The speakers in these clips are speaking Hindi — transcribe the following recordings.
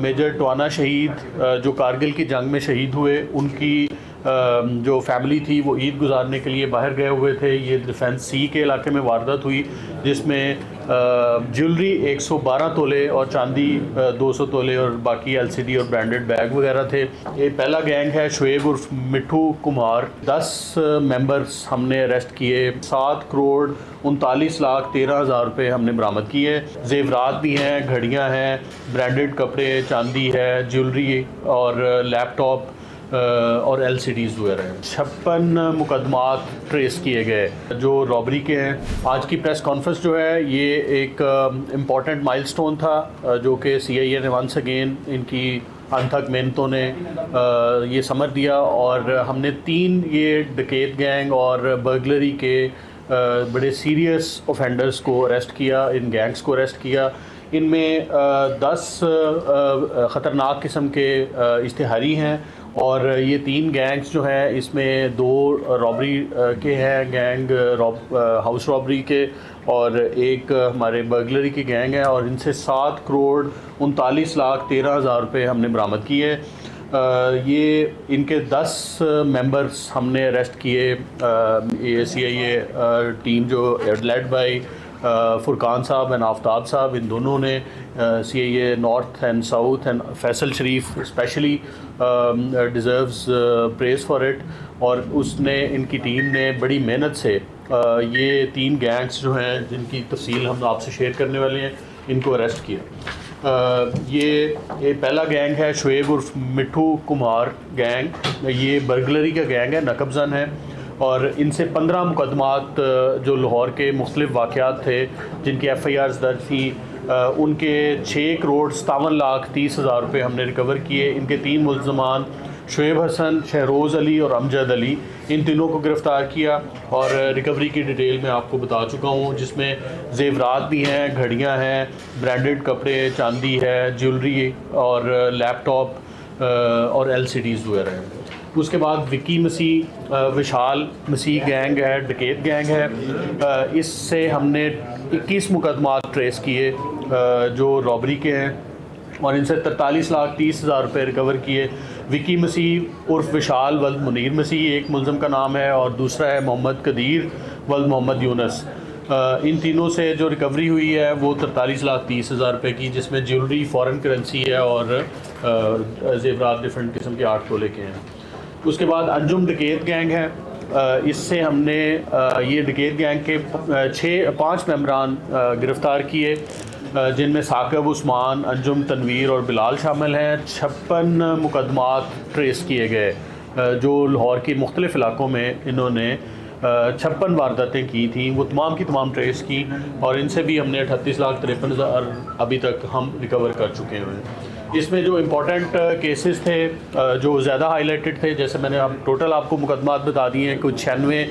मेजर टवाना शहीद जो कारगिल की जंग में शहीद हुए, उनकी जो फैमिली थी वो ईद गुजारने के लिए बाहर गए हुए थे। ये डिफेंस सी के इलाके में वारदात हुई, जिसमें ज्वेलरी 112 तोले और चांदी 200 तोले और बाकी एलसीडी और ब्रांडेड बैग वगैरह थे। ये पहला गैंग है शुएब उर्फ मिट्ठू कुमार। 10 मेंबर्स हमने अरेस्ट किए। 7 करोड़ 39 लाख 13 हज़ार रुपये हमने बरामद किए। जेवरात भी हैं, घड़ियां हैं, ब्रांडेड कपड़े, चांदी है, ज्वेलरी और लैपटॉप और एलसीडीज़ वगैरह हैं। 56 मुकदमात ट्रेस किए गए जो रॉबरी के हैं। आज की प्रेस कॉन्फ्रेंस जो है ये एक इम्पॉर्टेंट माइलस्टोन था जो कि CIA ने वंस अगेन इनकी अनथक मेहनतों ने ये समझ दिया और हमने 3 ये डकैत गैंग और बर्गलरी के बड़े सीरियस ऑफेंडर्स को अरेस्ट किया, इन गैंग्स को अरेस्ट किया। इनमें 10 ख़तरनाक किस्म के इश्तिहारी हैं और ये 3 गैंग्स जो हैं इसमें 2 रॉबरी के हैं गैंग, हाउस रॉबरी के, और एक हमारे बर्गलरी की गैंग है और इनसे 7 करोड़ 39 लाख 13 हज़ार रुपये हमने बरामद किए। ये इनके 10 मेंबर्स हमने अरेस्ट किए। ये CIA टीम जो लेड बाय फुरकान साहब एंड आफ्ताब साहब, इन दोनों ने CIA north and south and Faisal Sharif specially deserves praise for it. और उसने, इनकी टीम ने बड़ी मेहनत से ये 3 गैंग्स जो हैं जिनकी तफसील हम आपसे शेयर करने वाले हैं, इनको अरेस्ट किया। ये पहला गैंग है शुएब उर्फ मिट्ठू कुमार गैंग। ये बर्गलरी का गैंग है, नकबजन है और इनसे 15 मुकदमात जो लाहौर के मुख्तलिफ वाक़यात थे जिनकी FIRs दर्ज थी, उनके 6 करोड़ 57 लाख 30 हज़ार रुपये हमने रिकवर किए। इनके 3 मुल्ज़मान शुएब हसन, शहरोज़ अली और अमजद अली, इन तीनों को गिरफ़्तार किया और रिकवरी की डिटेल मैं आपको बता चुका हूँ, जिसमें जेवरात भी हैं, घड़ियां हैं, ब्रांडेड कपड़े, चांदी है, ज्वेलरी और लैपटॉप और LCDs वगैरह हैं। उसके बाद विकी मसीह, विशाल मसीह गैंग है, डकैत गैंग है। इससे हमने 21 मुकदमात ट्रेस किए जो रॉबरी के हैं और इनसे 43 लाख 30 हज़ार रुपये रिकवर किए। विकी मसीह उर्फ विशाल वल्द मुनीर मसीह एक मुलज़म का नाम है और दूसरा है मोहम्मद कदीर वल्द मोहम्मद यूनस। इन तीनों से जो रिकवरी हुई है वो 43 लाख 30 हज़ार रुपये की, जिसमें ज्वेलरी, फॉरेन करेंसी है और जेवरात डिफरेंट किस्म के 8 तोले के हैं। उसके बाद अंजुम डकैत गैंग है। इससे हमने ये डकैत गैंग के 5 मेंबरान गिरफ़्तार किए, जिनमें साकिब, उस्मान, अंजुम, तनवीर और बिलाल शामिल हैं। 56 मुकदमात ट्रेस किए गए जो लाहौर के मुख्तलिफ़ इलाक़ों में इन्होंने 56 वारदातें की थी, वो तमाम की तमाम ट्रेस की और इनसे भी हमने 38 लाख 53 हज़ार अभी तक हम रिकवर कर चुके हैं। इसमें जो इम्पोर्टेंट केसेस थे जो ज़्यादा हाईलाइटेड थे, जैसे मैंने टोटल आपको मुकदमात बता दिए हैं, कुछ 96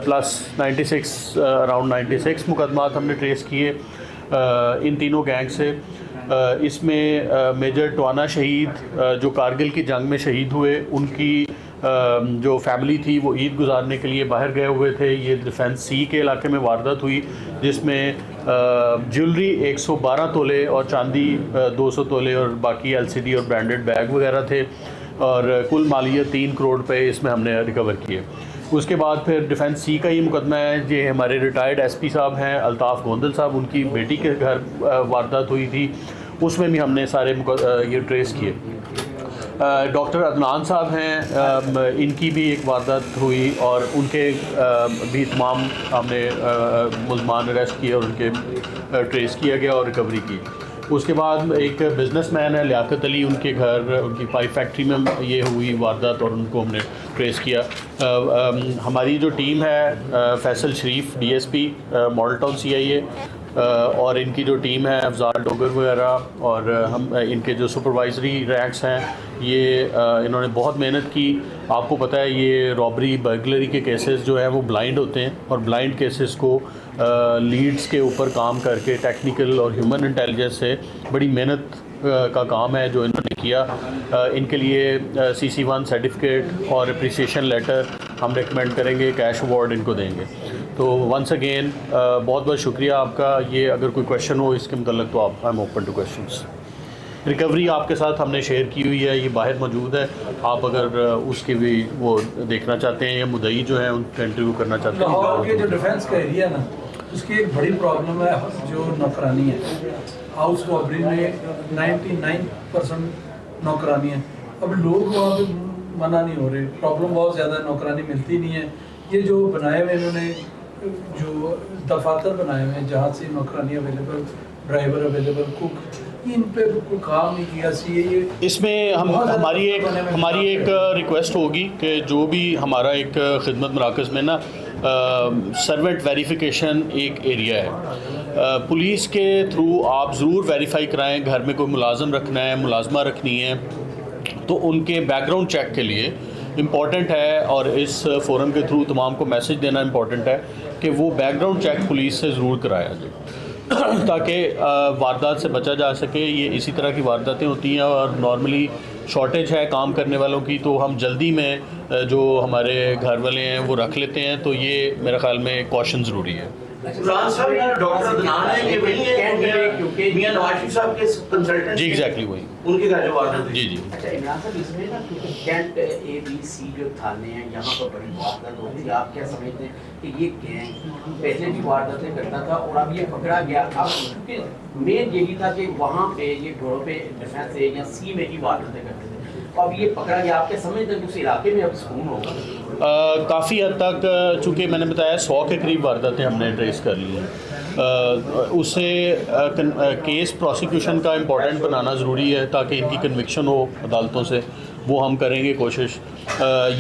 प्लस 96 अराउंड 96 मुकदमात हमने ट्रेस किए इन तीनों गैंग से। इसमें मेजर टवाना शहीद जो कारगिल की जंग में शहीद हुए, उनकी जो फैमिली थी वो ईद गुजारने के लिए बाहर गए हुए थे। ये डिफेंस सी के इलाके में वारदात हुई, जिसमें ज्वेलरी 112 तोले और चांदी 200 तोले और बाकी LCD और ब्रांडेड बैग वगैरह थे और कुल मालियत 3 करोड़ रुपये इसमें हमने रिकवर किए। उसके बाद फिर डिफेंस सी का ही मुकदमा है। ये हमारे रिटायर्ड SP साहब हैं अल्ताफ़ गोंदल साहब, उनकी बेटी के घर वारदात हुई थी, उसमें भी हमने सारे ये ट्रेस किए। डॉक्टर अदनान साहब हैं, इनकी भी एक वारदात हुई और उनके भी तमाम हमने मुल्ज़मान अरेस्ट किए और उनके ट्रेस किया गया और रिकवरी की। उसके बाद एक बिज़नेसमैन है लियाकत अली, उनके घर, उनकी पाइप फैक्ट्री में ये हुई वारदात और उनको हमने ट्रेस किया। हमारी जो टीम है फैसल शरीफ DSP मॉडल टाउन CIA और इनकी जो टीम है अफजाल डोगर वगैरह और हम इनके जो सुपरवाइजरी रैंक्स हैं, ये इन्होंने बहुत मेहनत की। आपको पता है ये रॉबरी, बर्गलरी के केसेस जो हैं वो ब्लाइंड होते हैं और ब्लाइंड केसेस को लीड्स के ऊपर काम करके टेक्निकल और ह्यूमन इंटेलिजेंस से बड़ी मेहनत का काम है जो इन्होंने किया। इनके लिए CC1 सर्टिफिकेट और अप्रिसिएशन लेटर हम रेकमेंड करेंगे, कैश अवार्ड इनको देंगे। तो वंस अगेन बहुत बहुत शुक्रिया आपका। ये अगर कोई क्वेश्चन हो इसके मतलब तो आप, I am open two questions. Recovery आपके साथ हमने शेयर की हुई है, ये बाहर मौजूद है। आप अगर उसकी भी वो देखना चाहते हैं या मुद्दई जो है उनका इंटरव्यू करना चाहते हैं। लाहौर के जो डिफेंस का एरिया ना, उसकी एक बड़ी प्रॉब्लम है जो नौकरानी है। हाउस रॉबरी में 99% नौकरानी है। अब लोग वहाँ पे मना नहीं हो रहे, प्रॉब्लम बहुत ज़्यादा, नौकरानी मिलती नहीं है। ये जो बनाए हुए इन्होंने जो दफातर बनाए हुए हैं जहाँ से नौकरानी अवेलेबल, ड्राइवर अवेलेबल, कुक, इन पे कोई काम नहीं किया सी ये। इसमें हमारी एक रिक्वेस्ट होगी कि जो भी हमारा एक खिदमत मराकज़ में ना सर्वेंट वेरिफिकेशन एक एरिया है, पुलिस के थ्रू आप ज़रूर वेरीफाई कराएं। घर में कोई मुलाजम रखना है, मुलाजमा रखनी है, तो उनके बैकग्राउंड चेक के लिए इम्पॉर्टेंट है, और इस फोरम के थ्रू तमाम को मैसेज देना इम्पॉर्टेंट है कि वो बैकग्राउंड चेक पुलिस से ज़रूर कराया जाए ताकि वारदात से बचा जा सके। ये इसी तरह की वारदातें होती हैं और नॉर्मली शॉर्टेज है काम करने वालों की, तो हम जल्दी में जो हमारे घर वाले हैं वो रख लेते हैं, तो ये मेरे ख्याल में कॉशन ज़रूरी है। डॉक्टर अदनान है कि वही है क्योंकि मियां नवाज शरीफ साहब के कंसल्टेंट जी एग्जैक्टली वही उनके घर जो वारदात जी। अच्छा इमरान साहब, इसमें ना क्योंकि कैंट ABC जो थाने हैं यहाँ पर बड़ी वारदात होती है, आप क्या समझते हैं कि ये गैंग पहले भी वारदातें करता था और अब ये पकड़ा गया? अब क्योंकि मेन यही था कि वहाँ पे ये घोड़ों पे डिफेंस एरिया C में ही वारदातें करते थे, अब ये पकड़ा गया, आप क्या समझते हैं कि उस इलाके में अब सुकून होगा? काफ़ी हद तक, चूँकि मैंने बताया 100 के करीब वारदातें हमने ट्रेस कर ली हैं, उससे केस प्रोसिक्यूशन का इम्पोर्टेंट बनाना ज़रूरी है ताकि इनकी कन्विक्शन हो अदालतों से, वो हम करेंगे कोशिश।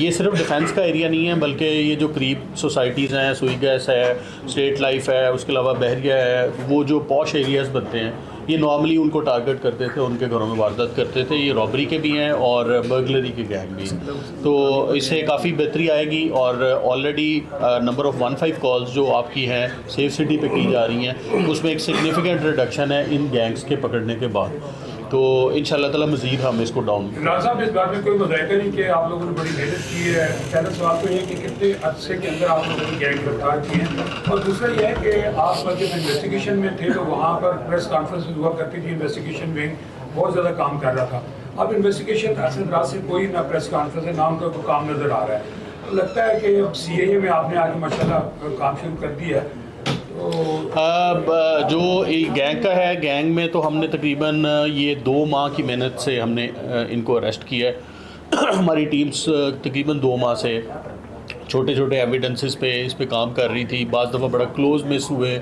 ये सिर्फ डिफेंस का एरिया नहीं है, बल्कि ये जो करीब सोसाइटीज़ हैं, सुई गैस है, स्टेट लाइफ है, उसके अलावा बहरिया है, वो जो पॉश एरियाज़ बनते हैं, ये नॉर्मली उनको टारगेट करते थे, उनके घरों में वारदात करते थे। ये रॉबरी के भी हैं और बर्गलरी के गैंग भी हैं, तो इससे काफ़ी बेहतरी आएगी। और ऑलरेडी नंबर ऑफ़ 15 कॉल्स जो आपकी हैं सेफ सिटी पे की जा रही हैं, उसमें एक सिग्निफिकेंट रिडक्शन है इन गैंग्स के पकड़ने के बाद, तो इंशाल्लाह ताला मज़ीद हम इसको डाउन। इमरान साहब, इस बात में कोई मुज़ाहिरा नहीं कि आप लोगों ने बड़ी मेहनत की है। पहला सवाल तो ये है कि कितने अरसे के अंदर आप लोगों ने गैंग गिरफ्तार किए हैं, और दूसरा ये है कि आप जब इन्वेस्टिगेशन में थे तो वहाँ पर प्रेस कॉन्फ्रेंस हुआ करती थी, इन्वेस्टिगेशन विंग बहुत ज़्यादा काम कर रहा था। अब इन्वेस्टिगेशन असरदार से कोई ना प्रेस कॉन्फ्रेंस है ना उनका कोई काम नज़र आ रहा है। लगता है कि अब CAA में आपने आगे माशाल्लाह काम शुरू कर दिया है। जो गैंग का है, गैंग में तो हमने तकरीबन ये 2 माह की मेहनत से हमने इनको अरेस्ट किया है। हमारी टीम्स तकरीबन 2 माह से छोटे छोटे एविडेंसेस पे इस पे काम कर रही थी। बाज़ दफ़ा बड़ा क्लोज मिस हुए,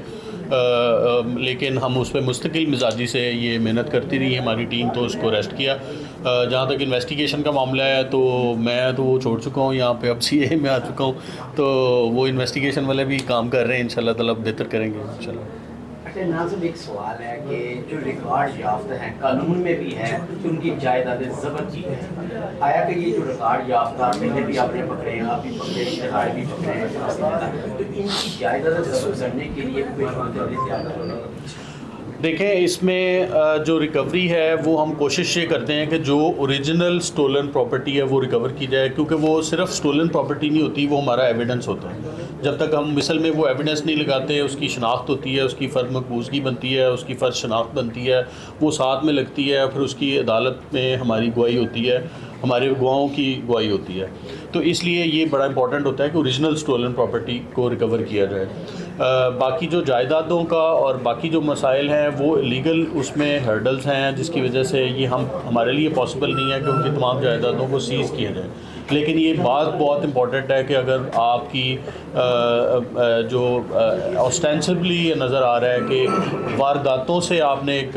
लेकिन हम उस पर मुस्तकिल मिजाजी से ये मेहनत करती रही हमारी टीम, तो उसको अरेस्ट किया। जहाँ तक इन्वेस्टिगेशन का मामला है तो मैं तो वो छोड़ चुका हूँ, यहाँ पे अब CAA में आ चुका हूँ, तो वो इन्वेस्टिगेशन वाले भी काम कर रहे हैं, इंशाल्लाह ताला बेहतर करेंगे इंशाल्लाह। अच्छा इमरान साहब, एक सवाल है कि जो रिकॉर्ड याफ्ता हैं, कानून में भी है कि उनकी जायदादें ज़ब्त की हैं, आया कि ये जो रिकॉर्ड याफ्ता पहले भी आपने पकड़े हैं, आप भी पकड़े, इश्तेहार भी पकड़े हैं, तो इनकी जायदादें ज़ब्त करने के लिए कोई देखें, इसमें जो रिकवरी है वो हम कोशिश ये करते हैं कि जो ओरिजिनल स्टोलन प्रॉपर्टी है वो रिकवर की जाए, क्योंकि वो सिर्फ स्टोलन प्रॉपर्टी नहीं होती, वो हमारा एविडेंस होता है। जब तक हम मिसल में वो एविडेंस नहीं लगाते, उसकी शनाख्त होती है, उसकी फ़र्ज मकबूजगी बनती है, उसकी फ़र्ज शनाख्त बनती है, वो साथ में लगती है, फिर उसकी अदालत में हमारी गवाही होती है, हमारे गवाहों की गवाही होती है। तो इसलिए ये बड़ा इंपॉर्टेंट होता है कि ओरिजिनल स्टोलन प्रॉपर्टी को रिकवर किया जाए। बाकी जो जायदादों का और बाकी जो मसाइल हैं वो लीगल उसमें हर्डल्स हैं, जिसकी वजह से ये हमारे लिए पॉसिबल नहीं है कि उनकी तमाम जायदादों को सीज़ किया जाए। लेकिन ये बात बहुत इंपॉर्टेंट है कि अगर आपकी जो ऑस्टेंसिबली ये नज़र आ रहा है कि वारदातों से आपने एक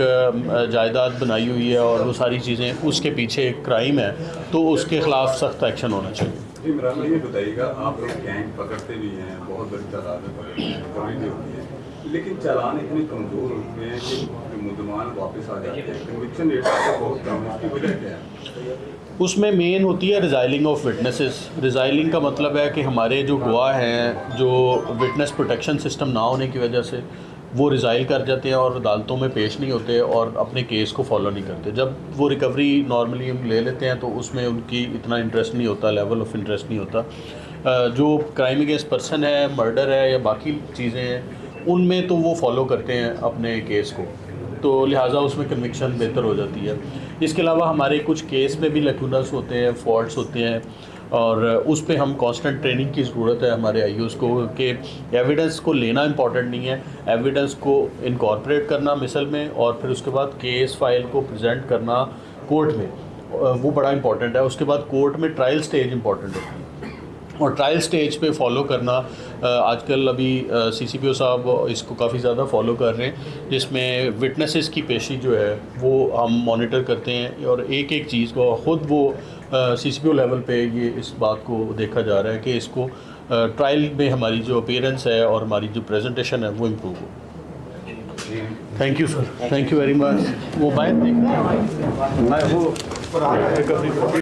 जायदाद बनाई हुई है और वो सारी चीज़ें उसके पीछे एक क्राइम है, तो उसके ख़िलाफ़ सख्त एक्शन होना चाहिए। इमरान भाई, ये बताइएगा, आप लोग गैंग पकड़ते भी हैं, बहुत बड़ी तादाद में पकड़ते हैं, रिकवरी भी होती है, लेकिन चालान इतने कमज़ोर होते हैं कि मुलजमान वापस आ जाते हैं, कन्विक्शन रेट बहुत कम है, उसकी वजह क्या है? उसमें मेन होती है रिजाइलिंग ऑफ विटनेसेस। रिजाइलिंग का मतलब है कि हमारे जो गवाह हैं, जो विटनेस प्रोटेक्शन सिस्टम ना होने की वजह से वो रिज़ाइल कर जाते हैं और अदालतों में पेश नहीं होते और अपने केस को फॉलो नहीं करते। जब वो रिकवरी नॉर्मली हम ले लेते हैं तो उसमें उनकी इतना इंटरेस्ट नहीं होता, लेवल ऑफ इंटरेस्ट नहीं होता। जो क्राइम अगेंस्ट पर्सन है, मर्डर है या बाकी चीज़ें हैं, उनमें तो वो फॉलो करते हैं अपने केस को। तो लिहाजा उसमें कन्विक्शन बेहतर हो जाती है। इसके अलावा हमारे कुछ केस में भी लैकुनास होते हैं, फॉल्ट्स होते हैं, और उस पे हम कांस्टेंट ट्रेनिंग की ज़रूरत है हमारे आईओज़ को कि एविडेंस को लेना इंपॉर्टेंट नहीं है, एविडेंस को इनकॉर्पोरेट करना मिसल में और फिर उसके बाद केस फाइल को प्रेजेंट करना कोर्ट में, वो बड़ा इंपॉर्टेंट है। उसके बाद कोर्ट में ट्रायल स्टेज इंपॉर्टेंट होती है और ट्रायल स्टेज पे फॉलो करना आजकल अभी CCPO साहब इसको काफ़ी ज़्यादा फॉलो कर रहे हैं, जिसमें विटनेसेस की पेशी जो है वो हम मॉनिटर करते हैं और एक एक चीज़ को ख़ुद वो CCPO लेवल पे ये इस बात को देखा जा रहा है कि इसको ट्रायल में हमारी जो अपीयरेंस है और हमारी जो प्रेजेंटेशन है वो इम्प्रूव हो। Thank you sir, thank you very much. वो बाहर देखना है वो